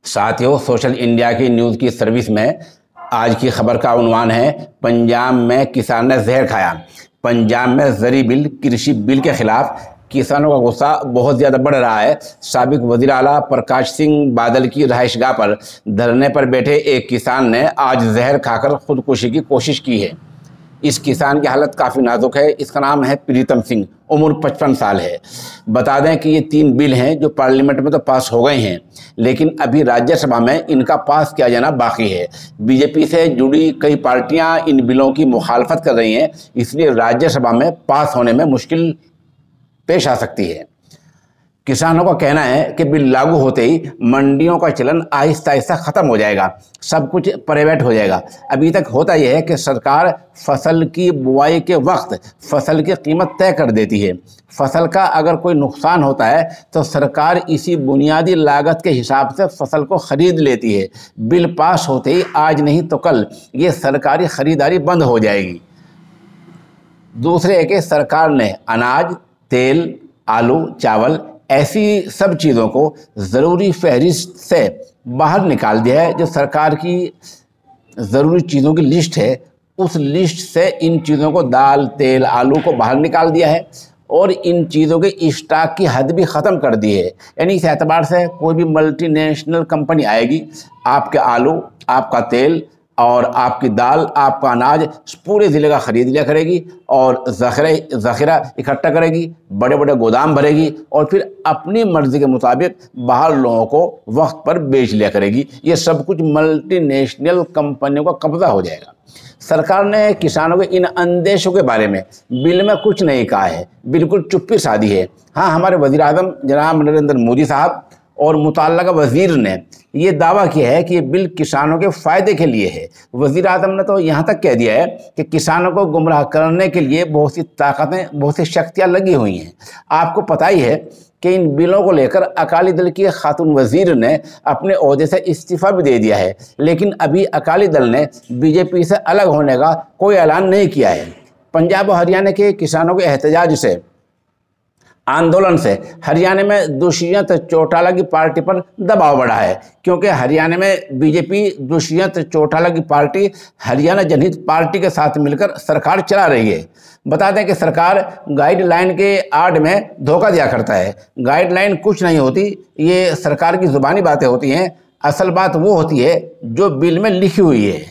साथियों, social India की news की सर्विस में आज की खबर का उन्वान है, पंजाब में किसान ने जहर खाया। पंजाब में ज़री बिल, कृषि बिल के खिलाफ किसानों का गुस्सा बहुत ज़्यादा बढ़ रहा है। साबिक वज़ीर आला प्रकाश सिंह बादल की रहायशगाह पर धरने पर बैठे एक किसान ने आज जहर खाकर खुदकुशी की कोशिश की है। इस किसान की हालत काफ़ी नाजुक है। इसका नाम है प्रीतम सिंह, उम्र 55 साल है। बता दें कि ये 3 बिल हैं जो पार्लियामेंट में तो पास हो गए हैं, लेकिन अभी राज्यसभा में इनका पास किया जाना बाकी है। बीजेपी से जुड़ी कई पार्टियां इन बिलों की मुखालफत कर रही हैं, इसलिए राज्यसभा में पास होने में मुश्किल पेश आ सकती है। किसानों का कहना है कि बिल लागू होते ही मंडियों का चलन आहिस्ता आहिस्ता ख़त्म हो जाएगा, सब कुछ प्राइवेट हो जाएगा। अभी तक होता यह है कि सरकार फसल की बुआई के वक्त फसल की कीमत तय कर देती है। फसल का अगर कोई नुकसान होता है तो सरकार इसी बुनियादी लागत के हिसाब से फसल को ख़रीद लेती है। बिल पास होते ही आज नहीं तो कल ये सरकारी ख़रीदारी बंद हो जाएगी। दूसरे है कि सरकार ने अनाज, तेल, आलू, चावल ऐसी सब चीज़ों को ज़रूरी फहरिस्त से बाहर निकाल दिया है। जो सरकार की ज़रूरी चीज़ों की लिस्ट है, उस लिस्ट से इन चीज़ों को, दाल, तेल, आलू को बाहर निकाल दिया है और इन चीज़ों के स्टॉक की हद भी ख़त्म कर दी है। यानी इस एतबार से कोई भी मल्टीनेशनल कंपनी आएगी, आपके आलू, आपका तेल और आपकी दाल, आपका अनाज पूरे ज़िले का ख़रीद लिया करेगी और ज़ख़ीरा इकट्ठा करेगी, बड़े बड़े गोदाम भरेगी और फिर अपनी मर्ज़ी के मुताबिक बाहर लोगों को वक्त पर बेच लिया करेगी। ये सब कुछ मल्टीनेशनल कंपनियों का कब्ज़ा हो जाएगा। सरकार ने किसानों के इन अंदेशों के बारे में बिल में कुछ नहीं कहा है, बिल्कुल चुप्पी साधी है। हाँ, हमारे वज़ीर-ए-आज़म जनाब नरेंद्र मोदी साहब और मुतल्लिक़ा वज़ीर ने ये दावा किया है कि ये बिल किसानों के फ़ायदे के लिए है। वज़ीर-ए-आज़म ने तो यहाँ तक कह दिया है कि किसानों को गुमराह करने के लिए बहुत सी ताकतें, बहुत सी शक्तियाँ लगी हुई हैं। आपको पता ही है कि इन बिलों को लेकर अकाली दल की खातून वज़ीर ने अपने ओहदे से इस्तीफ़ा भी दे दिया है, लेकिन अभी अकाली दल ने बीजेपी से अलग होने का कोई ऐलान नहीं किया है। पंजाब और हरियाणा के किसानों के एहतजाज से, आंदोलन से हरियाणा में दुष्यंत चौटाला की पार्टी पर दबाव बढ़ा है, क्योंकि हरियाणा में बीजेपी दुष्यंत चौटाला की पार्टी हरियाणा जनहित पार्टी के साथ मिलकर सरकार चला रही है। बता दें कि सरकार गाइडलाइन के आड़ में धोखा दिया करता है। गाइडलाइन कुछ नहीं होती, ये सरकार की ज़ुबानी बातें होती हैं। असल बात वो होती है जो बिल में लिखी हुई है।